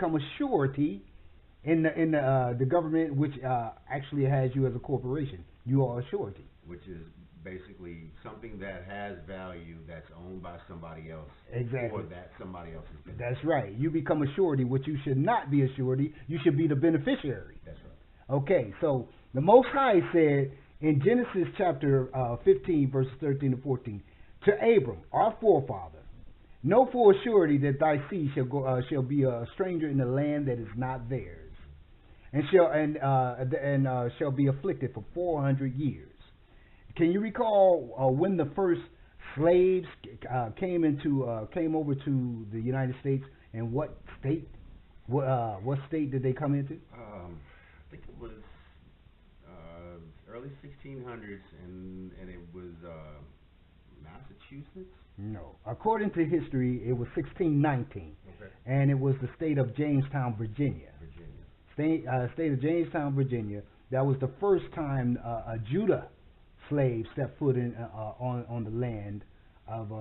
become a surety in the government, which actually has you as a corporation. You are a surety. Which is basically something that has value that's owned by somebody else Exactly. for that somebody else's benefit. That's right. You become a surety, which you should not be a surety. You should be the beneficiary. That's right. Okay, so the Most High said in Genesis chapter 15, verses 13 to 14, to Abram, our forefather, know for a surety that thy seed shall be a stranger in the land that is not theirs, and shall be afflicted for 400 years. Can you recall when the first slaves came over to the United States, and what state? What state did they come into? I think it was early 1600s, and it was Massachusetts. No, according to history, it was 1619, Okay. and it was the state of Jamestown, Virginia. State of Jamestown, Virginia. That was the first time a Judah slave stepped foot in on the land of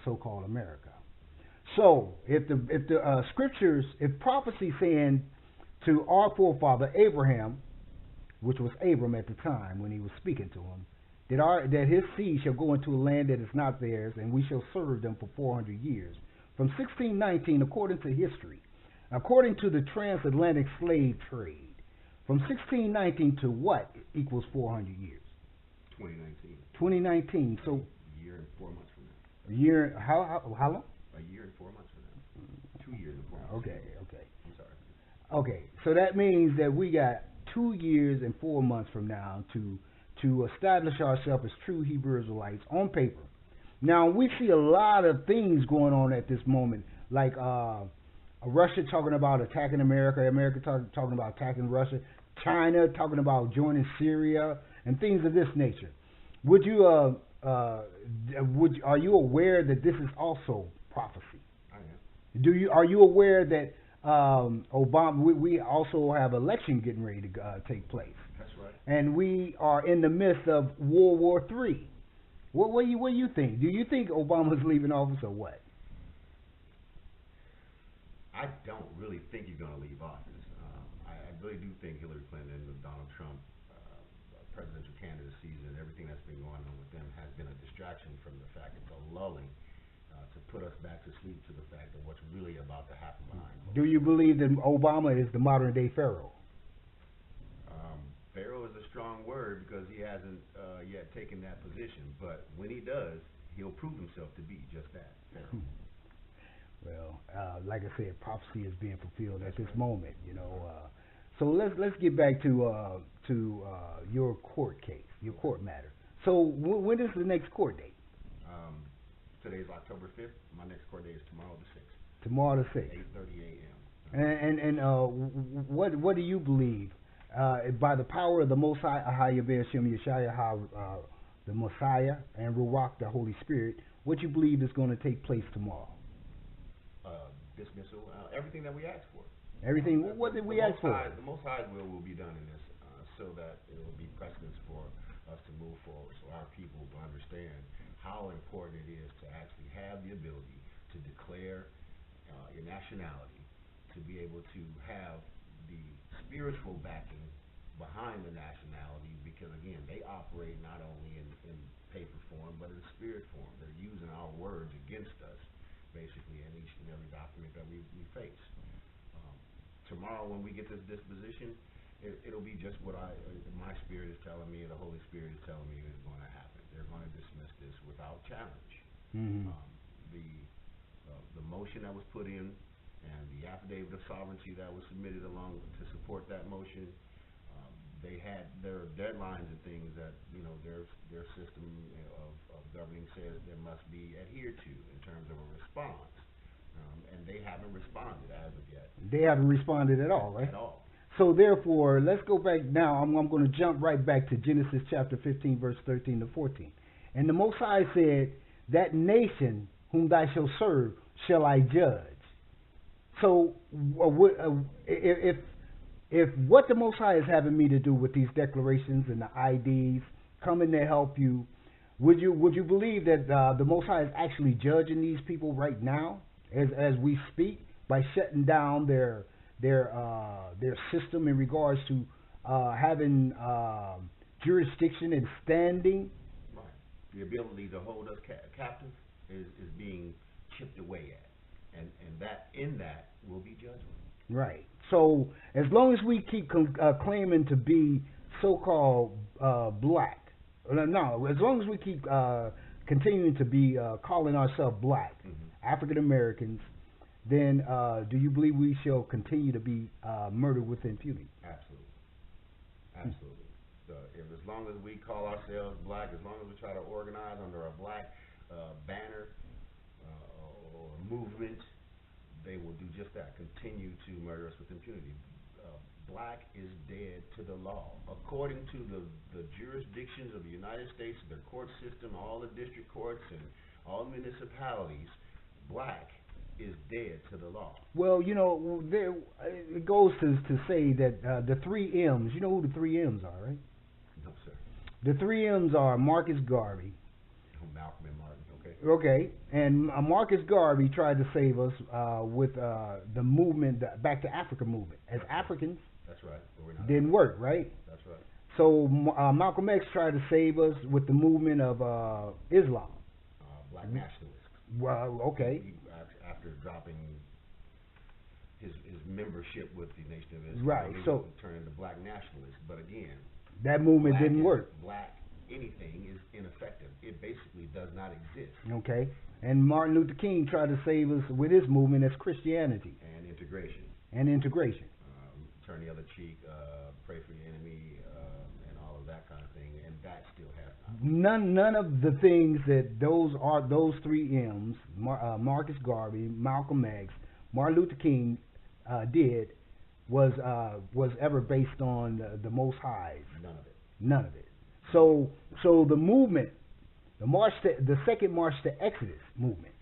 so-called America. So, if the scriptures, if prophecy saying to our forefather Abraham, which was Abram at the time when he was speaking to him, that his seed shall go into a land that is not theirs, and we shall serve them for 400 years. From 1619, according to history, according to the transatlantic slave trade, from 1619 to what equals 400 years? 2019. 2019. So A year and 4 months from now. a year. How long? A year and 4 months from now. 2 years and 4 months. Okay. Okay. I'm sorry. Okay. So that means that we got 2 years and 4 months from now to establish ourselves as true Hebrew Israelites on paper. Now we see a lot of things going on at this moment, like Russia talking about attacking America, America talking about attacking Russia, China talking about joining Syria, and things of this nature. Would you are you aware that this is also prophecy? I am. Are you aware that Obama? We also have election getting ready to take place. That's right. And we are in the midst of World War III. What do you think? Do you think Obama's leaving office or what? I don't really think he's going to leave office. I really do think Hillary Clinton and Donald Trump presidential candidacies and everything that's been going on with them has been a distraction from the fact, it's a lulling to put us back to sleep to the fact of what's really about to happen behind. Do you believe that Obama is the modern day Pharaoh? Pharaoh is a strong word because he hasn't yet taken that position, but when he does, he'll prove himself to be just that, Pharaoh. Well, like I said, prophecy is being fulfilled at this moment. So let's get back to your court case, your court matter. So when is the next court date? Today's October 5th. My next court date is tomorrow the 6th. Tomorrow the 6th. 8:30 a.m. And what do you believe? By the power of the Most High, Ahaya Be'Shem Yeshaya, the Messiah, and Ruach, the Holy Spirit, what you believe is going to take place tomorrow? Dismissal, everything that we asked for. Everything. What did we ask for? The Most High's will be done in this, so that it will be precedence for us to move forward, so our people will understand how important it is to actually have the ability to declare your nationality, to be able to have the spiritual backing behind the nationality, because again, they operate not only in paper form, but in spirit form. They're using our words against us, basically, in each and every document that we face. Tomorrow, when we get this disposition, it'll be just what my spirit is telling me, and the Holy Spirit is telling me is going to happen. They're going to dismiss this without challenge. Mm-hmm. The motion that was put in and the affidavit of sovereignty that was submitted along to support that motion, they had their deadlines and things that their system of governing says there must be adhered to in terms of a response, and they haven't responded as of yet. They haven't responded at all, right? At all. So therefore, let's go back now. I'm going to jump right back to Genesis chapter 15, verse 13 to 14. And the Most High said, "That nation whom thou shalt serve shall I judge." So if what the Most High is having me to do with these declarations and the IDs coming to help you, would you believe that the Most High is actually judging these people right now as we speak by shutting down their their system in regards to having jurisdiction and standing. Right. The ability to hold us captive is being chipped away at, and that in that will be judgment. Right. So as long as we keep claiming to be so-called black, no, as long as we keep continuing to be calling ourselves black, African Americans, then do you believe we shall continue to be murdered with impunity? Absolutely. Absolutely. As long as we call ourselves black, as long as we try to organize under a black banner or movement, they will do just that, continue to murder us with impunity. Black is dead to the law. According to the jurisdictions of the United States, their court system, all the district courts and all municipalities, black is dead to the law. Well, you know, there it goes to say that the three M's, you know who the three M's are, right? No, sir. The three M's are Marcus Garvey. Malcolm and Martin, okay. Okay, and Marcus Garvey tried to save us with the movement, the Back to Africa movement. As Africans, that's right. But we're not didn't work, right? That's right. So Malcolm X tried to save us with the movement of Islam. Black nationalists. Well, okay. After dropping his membership with the Nation of Islam, right? So turned into black nationalists. But again, that movement didn't work. Black anything is ineffective. It basically does not exist. Okay. And Martin Luther King tried to save us with his movement as Christianity and integration. Turn the other cheek, pray for your enemy, and all of that kind of thing. And that still has not. None of the things that those three M's, Marcus Garvey, Malcolm X, Martin Luther King did was ever based on the Most High's. None of it. So the movement, the second March to Exodus movement.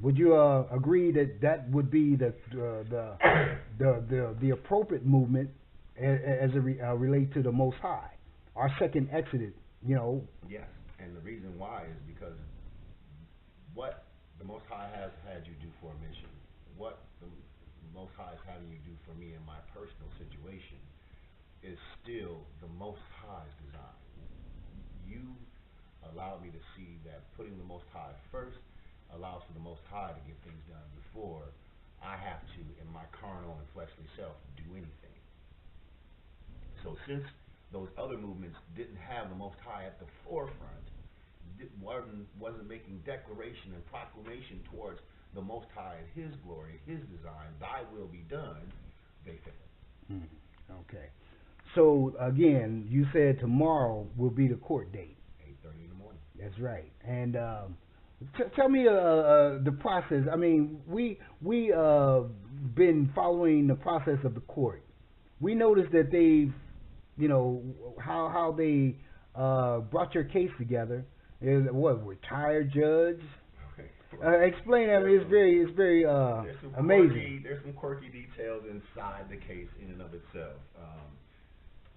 Would you agree that would be the appropriate movement as it relates to the Most High? Our second Exodus, you know. Yes, and the reason why is because what the Most High has had you do for a mission, what the Most High is having you do for me in my personal situation, is still the Most High's design. You allowed me to see that putting the Most High first allows for the Most High to get things done before I have to, in my carnal and fleshly self, do anything. So since those other movements didn't have the Most High at the forefront, wasn't making declaration and proclamation towards the Most High and His glory, His design, Thy will be done, they failed. Okay. So again, you said tomorrow will be the court date. 8:30 in the morning. That's right. And tell me the process. I mean, we been following the process of the court. We noticed that they've, you know, how they brought your case together. Is what, retired judge? Explain that. It's very amazing. There's some quirky details inside the case in and of itself.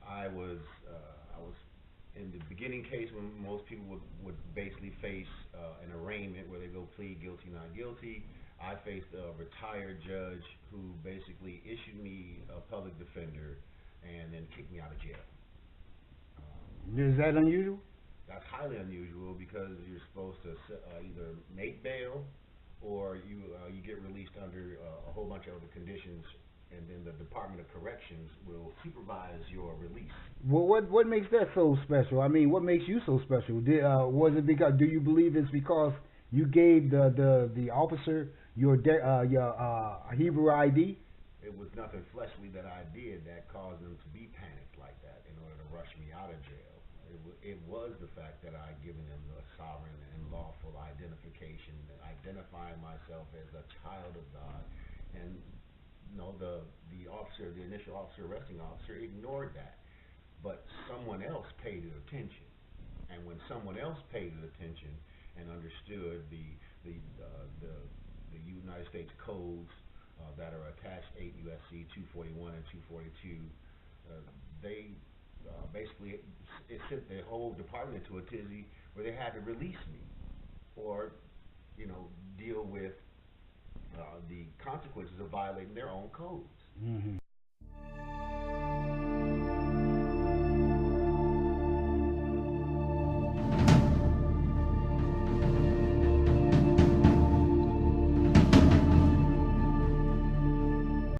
I was in the beginning case when most people would basically face an arraignment where they go plead guilty, not guilty. I faced a retired judge who basically issued me a public defender and then kicked me out of jail. Is that unusual? That's highly unusual because you're supposed to either make bail or you get released under a whole bunch of other conditions, and then the Department of Corrections will supervise your release. Well, what makes that so special? I mean, what makes you so special? Was it because? Do you believe it's because you gave the officer your Hebrew ID? It was nothing fleshly that I did that caused them to be panicked like that in order to rush me out of jail. It was the fact that I had given them the sovereign and lawful identification, identifying myself as a child of God, and the initial officer, arresting officer, ignored that. But someone else paid it attention, and when someone else paid it attention and understood the United States codes that are attached 8 U.S.C. 241 and 242, they basically it sent the whole department into a tizzy where they had to release me or deal with the consequences of violating their own codes. Mhm.